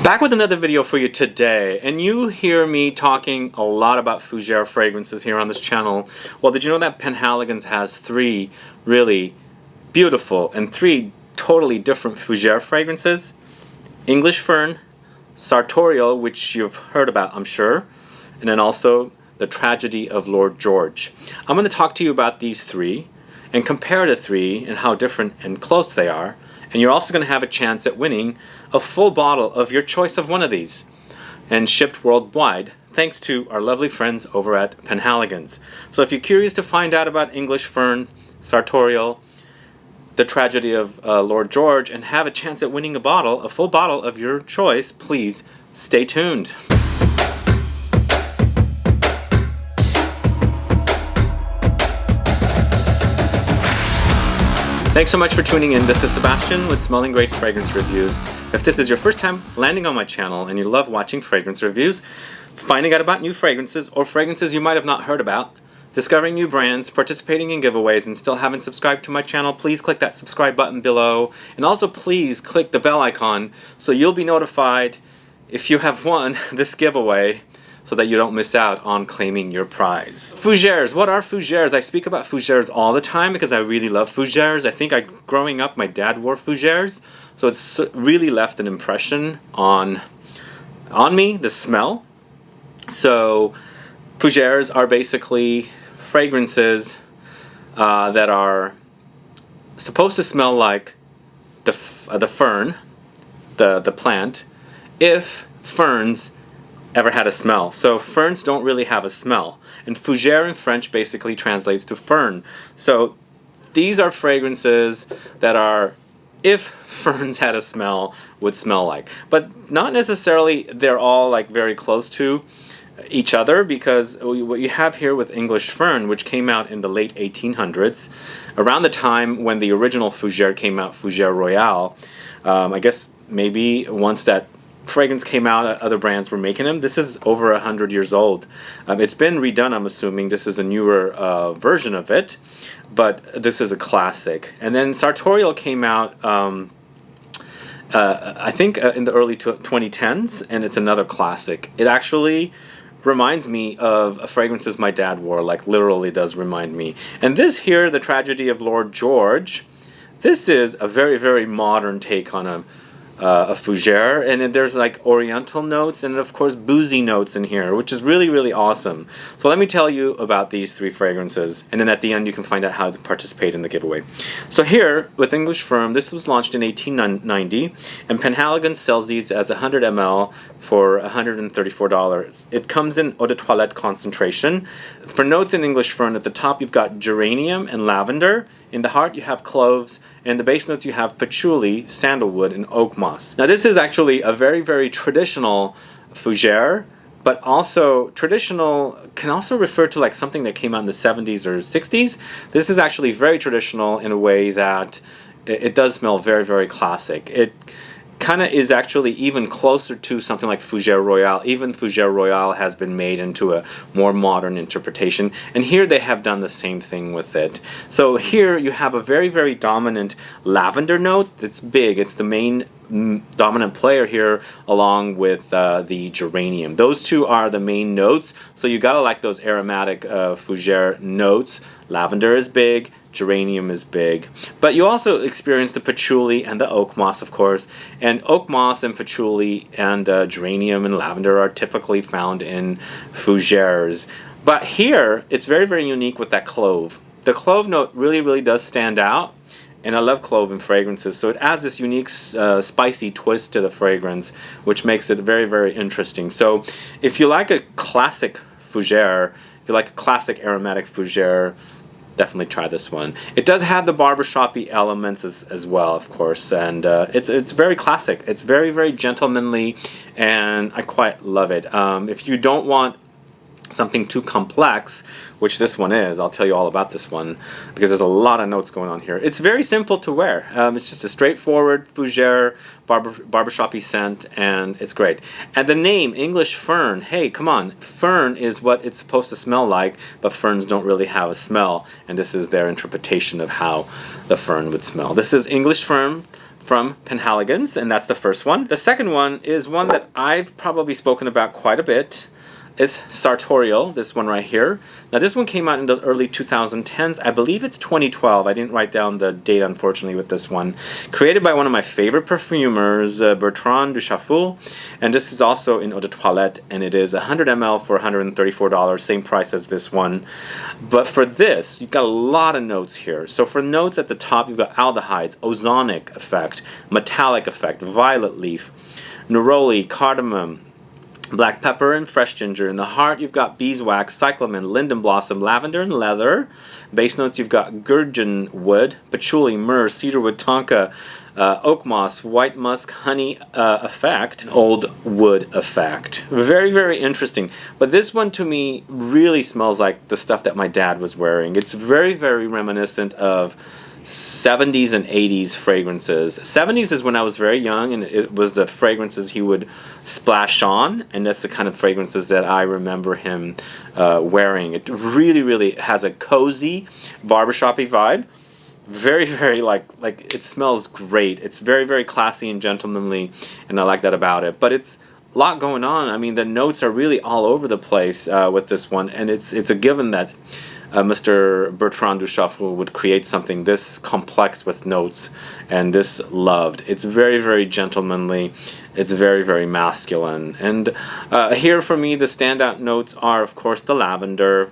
Back with another video for you today, and you hear me talking a lot about Fougere fragrances here on this channel. Well, did you know that Penhaligon has three really beautiful and three totally different Fougere fragrances? English Fern, Sartorial, which you've heard about, I'm sure, and then also the Tragedy of Lord George. I'm going to talk to you about these three and compare the three and how different and close they are. And you're also going to have a chance at winning a full bottle of your choice of one of these, and shipped worldwide thanks to our lovely friends over at Penhaligon's. So if you're curious to find out about English Fern, Sartorial, the Tragedy of Lord George, and have a chance at winning a full bottle of your choice, please stay tuned. Thanks so much for tuning in. This is Sebastian with Smelling Great Fragrance Reviews. If this is your first time landing on my channel and you love watching fragrance reviews, finding out about new fragrances or fragrances you might have not heard about, discovering new brands, participating in giveaways, and still haven't subscribed to my channel, please click that subscribe button below. And also please click the bell icon so you'll be notified if you have won this giveaway, so that you don't miss out on claiming your prize. Fougeres. What are Fougeres? I speak about Fougeres all the time because I really love Fougeres. I think growing up, my dad wore Fougeres, so it's really left an impression on me, the smell. So Fougeres are basically fragrances that are supposed to smell like the fern, the plant, if ferns ever had a smell. So ferns don't really have a smell, and fougere in French basically translates to fern. So these are fragrances that are, if ferns had a smell, would smell like, but not necessarily they're all like very close to each other, because what you have here with English Fern, which came out in the late 1800s, around the time when the original Fougere came out, Fougere Royale. I guess maybe once that fragrance came out, other brands were making them. This is over 100 years old. It's been redone, I'm assuming. This is a newer version of it, but this is a classic. And then Sartorial came out I think in the early 2010s, and it's another classic. It actually reminds me of fragrances my dad wore, like literally does remind me. And this here, the Tragedy of Lord George, this is a very, very modern take on a fougere, and there's like oriental notes and of course boozy notes in here, which is really, really awesome. So let me tell you about these three fragrances, and then at the end you can find out how to participate in the giveaway. So here with English Fern, this was launched in 1890, and Penhaligon sells these as 100 ml for $134. It comes in eau de toilette concentration. For notes in English Fern, at the top you've got geranium and lavender. In the heart you have cloves, and in the base notes you have patchouli, sandalwood, and oakmoss. Now this is actually a very, very traditional fougere, but also traditional can also refer to like something that came out in the 70s or 60s. This is actually very traditional in a way that it does smell very, very classic. It kind of is actually even closer to something like Fougere Royale. Even Fougere Royale has been made into a more modern interpretation, and here they have done the same thing with it. So here you have a very, very dominant lavender note that's big. It's the main dominant player here, along with the geranium. Those two are the main notes, so you gotta like those aromatic fougere notes. Lavender is big, geranium is big, but you also experience the patchouli and the oakmoss, of course. And oakmoss and patchouli and geranium and lavender are typically found in fougeres. But here it's very, very unique with that clove. The clove note really, really does stand out, and I love clove in fragrances, so it adds this unique spicy twist to the fragrance, which makes it very, very interesting. So if you like a classic fougere, if you like a classic aromatic fougere, definitely try this one. It does have the barbershop-y elements as well, of course, and it's very classic. It's very, very gentlemanly, and I quite love it. If you don't want something too complex, which this one is, I'll tell you all about this one because there's a lot of notes going on here. It's very simple to wear. It's just a straightforward fougere barbershop-y scent, and it's great. And the name, English Fern, hey, come on, fern is what it's supposed to smell like, but ferns don't really have a smell, and this is their interpretation of how the fern would smell. This is English Fern, from Penhaligons, and that's the first one. The second one is one that I've probably spoken about quite a bit. It's Sartorial, this one right here. Now this one came out in the early 2010s. I believe it's 2012. I didn't write down the date, unfortunately, with this one. Created by one of my favorite perfumers, Bertrand Duchaufour. And this is also in Eau de Toilette, and it is 100 ml for $134, same price as this one. But for this, you've got a lot of notes here. So for notes at the top, you've got aldehydes, ozonic effect, metallic effect, violet leaf, neroli, cardamom, black pepper, and fresh ginger. In the heart, you've got beeswax, cyclamen, linden blossom, lavender, and leather. Base notes, you've got gurgum wood, patchouli, myrrh, cedarwood, tonka, oakmoss, white musk, honey effect, old wood effect. Very, very interesting. But this one to me really smells like the stuff that my dad was wearing. It's very, very reminiscent of 70s and 80s fragrances. 70s is when I was very young, and it was the fragrances he would splash on, and that's the kind of fragrances that I remember him wearing. It really, really has a cozy, barbershop-y vibe. Very, very like it smells great. It's very, very classy and gentlemanly, and I like that about it. But it's a lot going on. I mean, the notes are really all over the place with this one, and it's a given that Mr. Bertrand Duchaufour would create something this complex with notes and this loved. It's very, very gentlemanly. It's very, very masculine. And here for me, the standout notes are, of course, the lavender.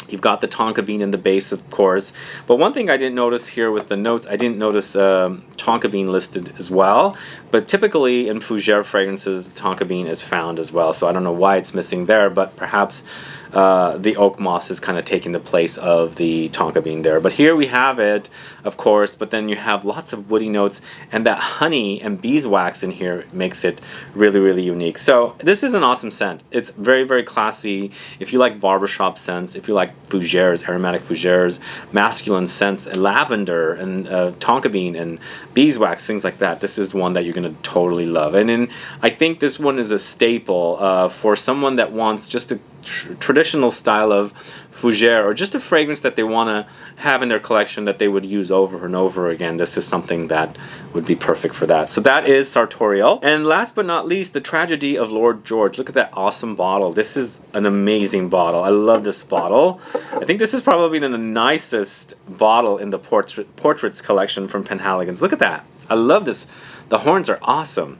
You've got the tonka bean in the base, of course. But one thing I didn't notice here with the notes, I didn't notice tonka bean listed as well. But typically in Fougere fragrances, tonka bean is found as well. So I don't know why it's missing there, but perhaps the Oakmoss is kind of taking the place of the tonka bean there. But here we have it, of course, but then you have lots of woody notes, and that honey and beeswax in here makes it really, really unique. So this is an awesome scent. It's very, very classy. If you like barbershop scents, if you like Fougeres, aromatic Fougeres, masculine scents, and lavender and tonka bean and beeswax, things like that, this is one that you're going to totally love. And then I think this one is a staple for someone that wants just a traditional style of Fougere, or just a fragrance that they want to have in their collection that they would use over and over again. This is something that would be perfect for that. So that is Sartorial. And last but not least, the Tragedy of Lord George. Look at that awesome bottle. This is an amazing bottle. I love this bottle. I think this is probably the nicest bottle in the portraits collection from Penhaligons. Look at that. I love this. The horns are awesome.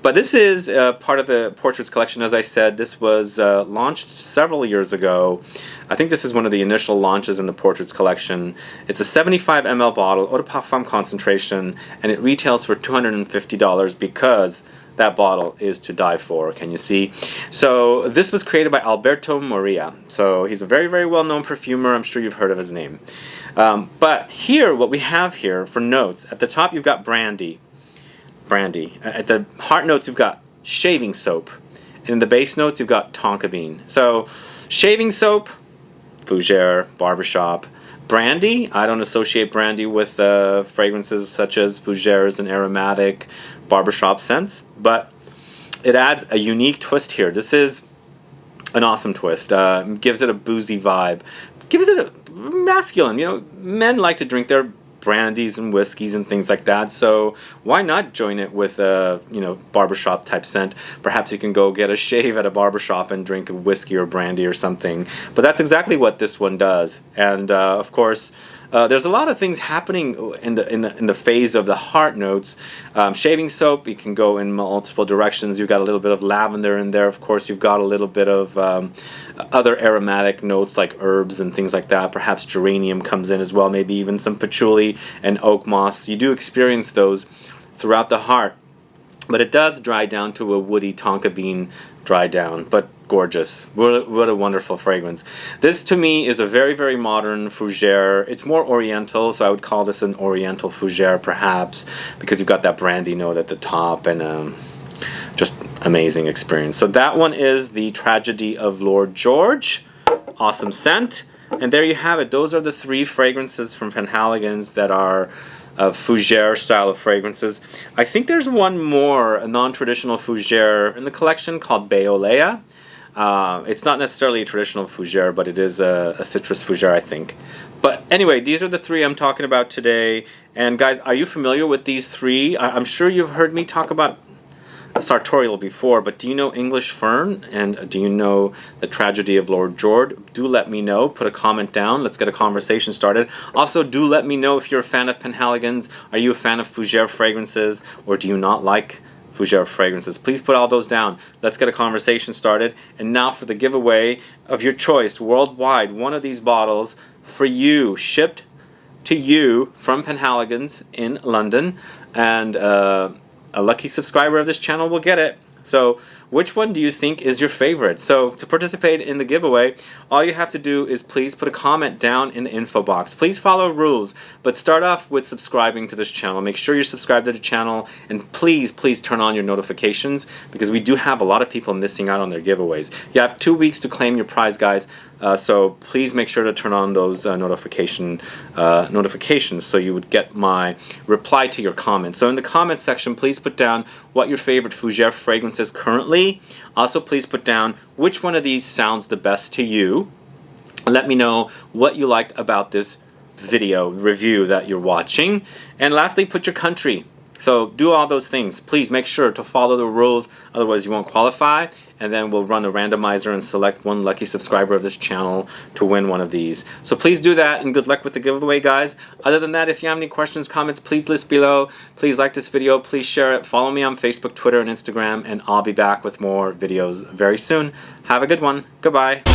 But this is part of the Portraits collection. As I said, this was launched several years ago. I think this is one of the initial launches in the Portraits collection. It's a 75 ml bottle, Eau de Parfum concentration, and it retails for $250 because that bottle is to die for. Can you see? So this was created by Alberto Morillas. So he's a very, very well-known perfumer. I'm sure you've heard of his name. But here, what we have here for notes, at the top you've got Brandy. At the heart notes, you've got shaving soap. And in the base notes, you've got tonka bean. So, shaving soap, Fougere, barbershop. Brandy, I don't associate brandy with fragrances such as Fougeres and aromatic barbershop scents, but it adds a unique twist here. This is an awesome twist. Gives it a boozy vibe. Gives it a masculine. You know, men like to drink their brandies and whiskeys and things like that, so why not join it with a barbershop type scent? Perhaps you can go get a shave at a barbershop and drink a whiskey or brandy or something. But that's exactly what this one does. And of course, there's a lot of things happening in the phase of the heart notes. Shaving soap, you can go in multiple directions. You've got a little bit of lavender in there. Of course, you've got a little bit of other aromatic notes like herbs and things like that. Perhaps geranium comes in as well. Maybe even some patchouli and oakmoss. You do experience those throughout the heart. But it does dry down to a woody tonka bean dry down, but gorgeous. What a wonderful fragrance. This to me is a very, very modern Fougere. It's more oriental, so I would call this an oriental Fougere perhaps, because you've got that brandy note at the top, and just amazing experience. So that one is the Tragedy of Lord George. Awesome scent. And there you have it. Those are the three fragrances from Penhaligons that are Fougere style of fragrances. I think there's one more, a non-traditional Fougere in the collection called Beolea. It's not necessarily a traditional fougere, but it is a citrus fougere, I think. But anyway, these are the three I'm talking about today. And guys, are you familiar with these three? I'm sure you've heard me talk about Sartorial before, but do you know English Fern? And do you know the tragedy of Lord George? Do let me know. Put a comment down. Let's get a conversation started. Also, do let me know if you're a fan of Penhaligons. Are you a fan of Fougere fragrances? Or do you not like Fougere fragrances? Please put all those down. Let's get a conversation started. And now for the giveaway of your choice worldwide. One of these bottles for you, shipped to you from Penhaligons in London. And a lucky subscriber of this channel will get it. So which one do you think is your favorite? So to participate in the giveaway, all you have to do is please put a comment down in the info box. Please follow rules, but start off with subscribing to this channel. Make sure you're subscribed to the channel, and please turn on your notifications, because we do have a lot of people missing out on their giveaways. You have 2 weeks to claim your prize, guys. So please make sure to turn on those notifications so you would get my reply to your comments. So in the comments section, please put down what your favorite Fougere fragrance is currently. Also, please put down which one of these sounds the best to you. Let me know what you liked about this video review that you're watching. And lastly, put your country. So do all those things. Please make sure to follow the rules, otherwise you won't qualify. And then we'll run a randomizer and select one lucky subscriber of this channel to win one of these. So please do that, and good luck with the giveaway, guys. Other than that, if you have any questions, comments, please list below. Please like this video, please share it. Follow me on Facebook, Twitter, and Instagram, and I'll be back with more videos very soon. Have a good one. Goodbye.